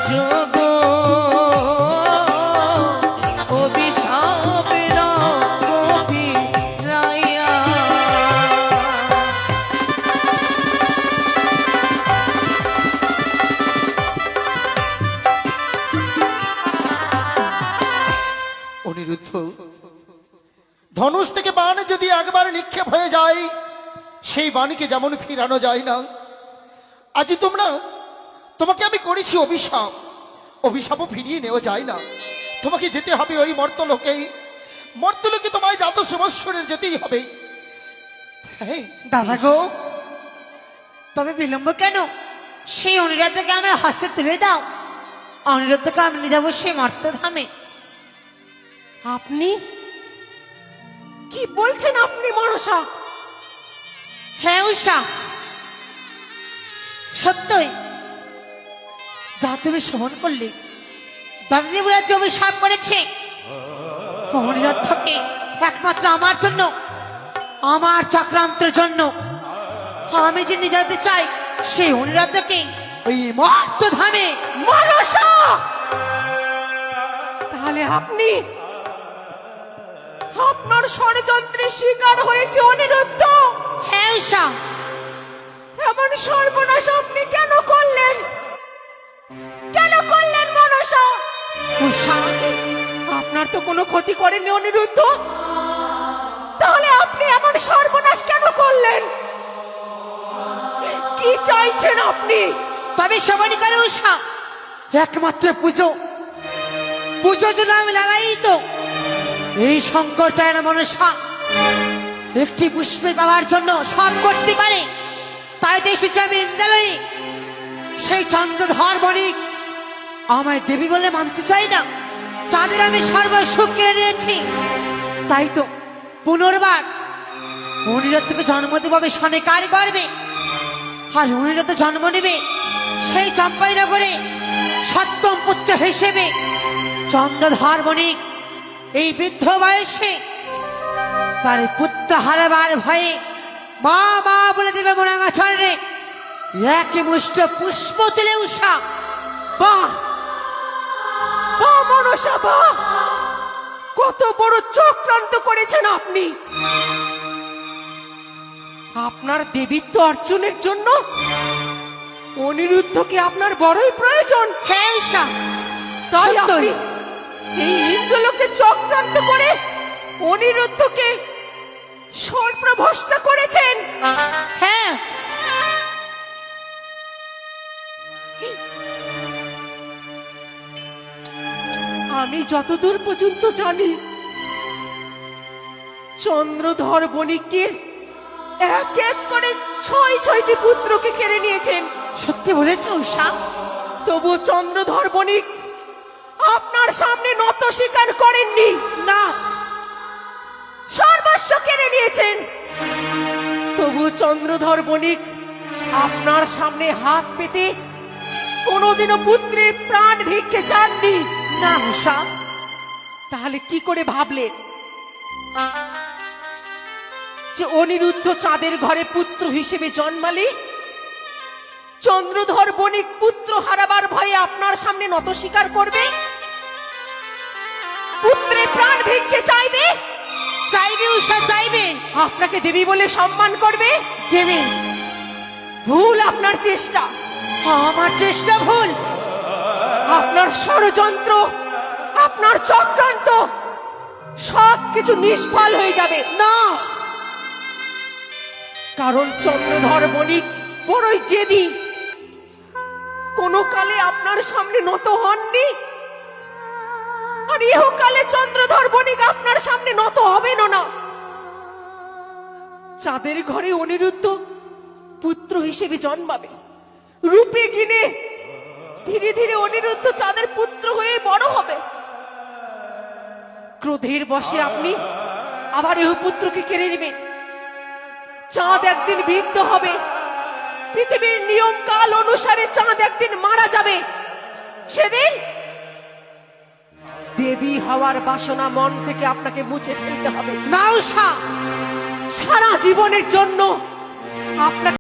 যোগ অভিশাপ গভীরাইয়া। অনিরুদ্ধ, ধনুষ থেকে বাণ যদি একবার নিক্ষেপ হয়ে যায়, সেই বাণীকে যেমন ফিরানো যায় না, আজ তোমাকে আমি করেছি অভিশাপ, অভিশাপও ফিরিয়ে নেওয়া যায় না। তোমাকে যেতে হবে ওই মর্তলোকে, মর্তলোকে তোমায় জাত সমস্বরের যেতেই হবে। দাদা গো, তবে বিলম্ব কেন? সেই অনিরুদ্ধকে আমার হস্তে তুলে দাও। অনিরুদ্ধকে আমি নিয়ে যাবো সেই মর্তধামে। আপনি কি বলছেন আপনি মনসা? হ্যাঁ উষা, সত্যই যা তুমি শ্রবণ করলে। দাদা দেবরাজ যে অভিশাপ করেছে অনিরুদ্ধকে একমাত্র আমার জন্য, আমার চক্রান্তের জন্য। আমি যে নিয়ে যেতে চাই সেই অনিরুদ্ধকে ওই মর্তধামে। মনসা, তাহলে আপনি আপনার ষড়যন্ত্রের শিকার হয়েছে অনিরুদ্ধ। হ্যাঁ উষা। এমন সর্বনাশ আপনি কেন করলেন? কেন করলেন মনসা? উষা, আপনার তো কোনো ক্ষতি করেননি অনিরুদ্ধ, তাহলে আপনি এমন সর্বনাশ কেন করলেন? কি চাইছেন আপনি? তবে শ্রবণী করে উষা, একমাত্র পুজোর জন্য আমি লাগাই তো এই সংকটায়ন মনসা একটি পুষ্পের পাওয়ার জন্য সব করতে পারে। তাই তো এসেছি আমি ইন্দ্রালয়ে। সেই চন্দ্রধর বণিক আমায় দেবী বলে মানতে চাই না, যাদের আমি সর্বসুখ কেড়ে নিয়েছি। তাই তো পুনর্বার অনিরুদ্ধকে জন্ম দেবে সনেকার গর্বে। আর অনিরুদ্ধ জন্ম নেবে সেই চম্পাইনগরে সপ্তম পুত্র হিসেবে। চন্দ্রধর বণিক এই বৃদ্ধ বয়সে তার পুত্র হারাবার ভয়ে মা মা বলে দেবে মোরাঙ্গা চরণে এক মুষ্ট পুষ্প তুলে উষা। বাহ বাহ মনসা, বাহ! কত বড় চক্রান্ত করেছেন আপনি। আপনার দেবীত্ব অর্জনের জন্য অনিরুদ্ধকে আপনার বড়ই প্রয়োজন। হ্যাঁ উষা, তাই সত্যই। আপনি এই ইন্দ্রলোকে চক্রান্ত করে অনিরুদ্ধকে সর্বভ্রষ্ট করেছেন। হ্যাঁ, আমি যতদূর পর্যন্ত জানি চন্দ্রধর বণিকের এক এক করে ৬টি পুত্রকে কেড়ে নিয়েছেন। সত্যি বলেছ উষা। তবু চন্দ্রধর বণিক আপনার সামনে নত স্বীকার করেননি। না, সর্বস্ব কেড়ে নিয়েছেন। তবু চন্দ্রধর বণিক আপনার সামনে হাত পেতে কোনোদিনও পুত্রের প্রাণ ভিক্ষে চাননি। না উষা। তাহলে কি করে ভাবলেন যে অনিরুদ্ধ চাঁদের ঘরে পুত্র হিসেবে জন্মালে চন্দ্রধর বণিক পুত্র হারাবার ভয়ে আপনার সামনে নত স্বীকার করবে, পুত্রের প্রাণ ভিক্ষে চাইবে? চাইবে উষা, চাইবে। আপনাকে দেবী বলে সম্মান করবে? দেবে। ভুল আপনার চেষ্টা। আমার চেষ্টা ভুল। আপনার ষড়যন্ত্র, আপনার চক্রান্ত সবকিছু নিষ্ফল হয়ে যাবে। না, কারণ চন্দ্রধর বণিক বড়ই জেদি। কোন কালে আপনার সামনে নত হননি, আর ইহকালে চন্দ্রধর বণিক আপনার সামনে নত হবেন না। চাঁদের ঘরে অনিরুদ্ধ পুত্র হিসেবে জন্মাবে, রূপে গিনে ধীরে ধীরে অনিরুদ্ধ চাঁদের পুত্র হয়ে বড় হবে। ক্রোধের বশে আপনি আবার ইহ পুত্রকে কেড়ে নেবেন। চাঁদ একদিন বিদ্ধ হবে, পৃথিবীর নিয়ম কাল অনুসারে চাঁদ একদিন মারা যাবে। সেদিন দেবী হওয়ার বাসনা মন থেকে আপনাকে মুছে ফেলতে হবে। না উষা, সারা জীবনের জন্য আপনাকে